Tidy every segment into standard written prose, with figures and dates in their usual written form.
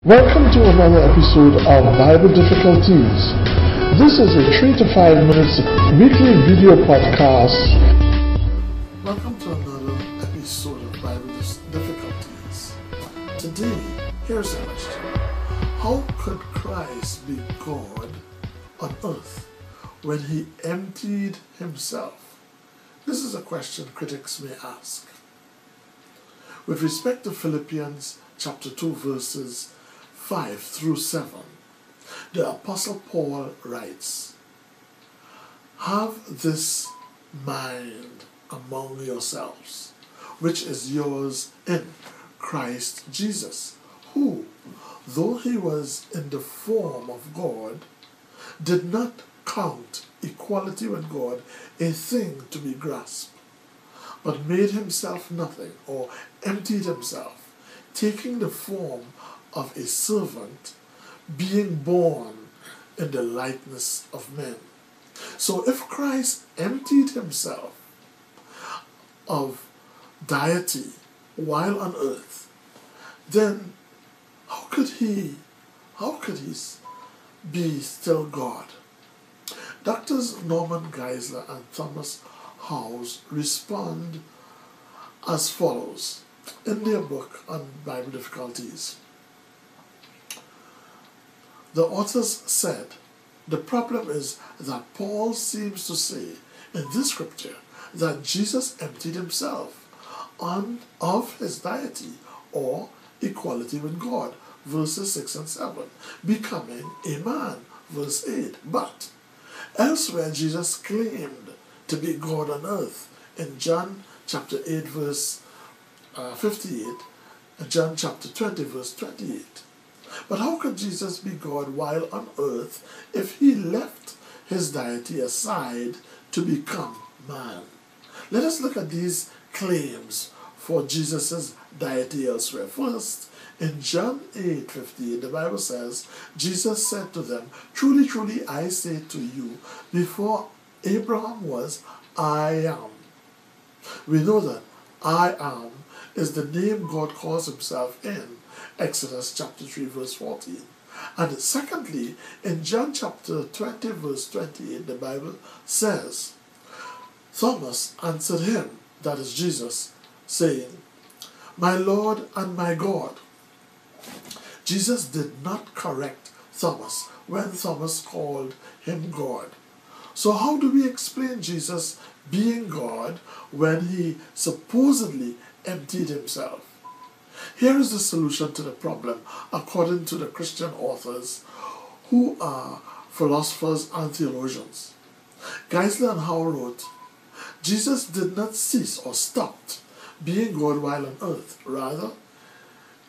Welcome to another episode of Bible Difficulties. This is a 3 to 5 minutes weekly video podcast. Welcome to another episode of Bible Difficulties. Today, here's a question. How could Christ be God on earth when he emptied himself? This is a question critics may ask. With respect to Philippians chapter 2 verses 5 through 7, the Apostle Paul writes, "Have this mind among yourselves, which is yours in Christ Jesus, who, though he was in the form of God, did not count equality with God a thing to be grasped, but made himself nothing, or emptied himself, taking the form of a servant, being born in the likeness of men." So if Christ emptied himself of deity while on earth, then how could he be still God? Doctors Norman Geisler and Thomas Howes respond as follows in their book on Bible Difficulties. The authors said, the problem is that Paul seems to say in this scripture that Jesus emptied himself of his deity or equality with God, verses 6 and 7, becoming a man, verse 8. But elsewhere Jesus claimed to be God on earth in John chapter 8 verse 58 and John chapter 20 verse 28. But how could Jesus be God while on earth if he left his deity aside to become man? Let us look at these claims for Jesus' deity elsewhere. First, in John 8:58, the Bible says, Jesus said to them, "Truly, truly, I say to you, before Abraham was, I am." We know that I am is the name God calls himself in Exodus chapter 3 verse 14. And secondly, in John chapter 20 verse 28, the Bible says, Thomas answered him, that is Jesus, saying, "My Lord and my God." Jesus did not correct Thomas when Thomas called him God. So how do we explain Jesus being God when he supposedly emptied himself? Here is the solution to the problem according to the Christian authors who are philosophers and theologians. Geisler and Howe wrote, Jesus did not cease or stopped being God while on earth. Rather,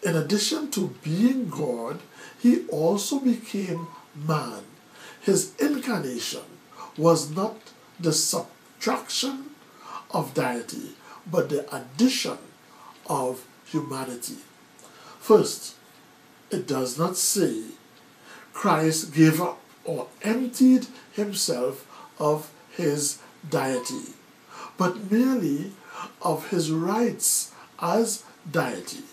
in addition to being God, he also became man. His incarnation was not the subtraction of deity, but the addition of humanity. First, it does not say Christ gave up or emptied himself of his deity, but merely of his rights as deity,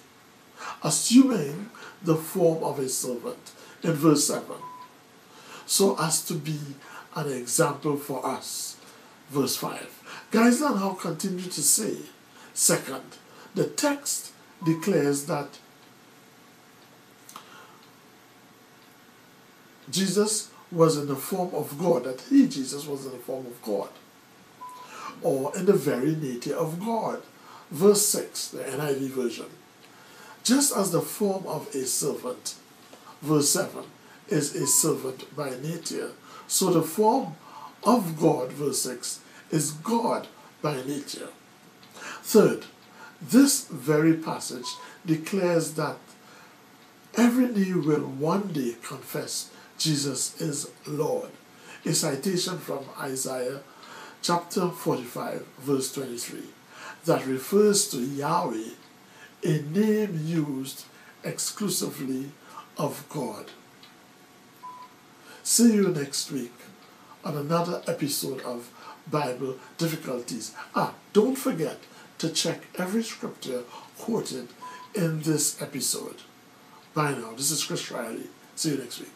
assuming the form of a servant in verse 7, so as to be an example for us. Verse 5. Geisler and Howe continue to say, second, the text declares that Jesus was in the form of God, that Jesus was in the form of God, or in the very nature of God. Verse 6, the NIV version. Just as the form of a servant, verse 7, is a servant by nature, so the form of God, verse 6, is God by nature. Third, this very passage declares that every knee will one day confess Jesus is Lord. A citation from Isaiah chapter 45 verse 23 that refers to Yahweh, a name used exclusively of God. See you next week on another episode of Bible Difficulties. Don't forget to check every scripture quoted in this episode. Bye now. This is Chris Riley. See you next week.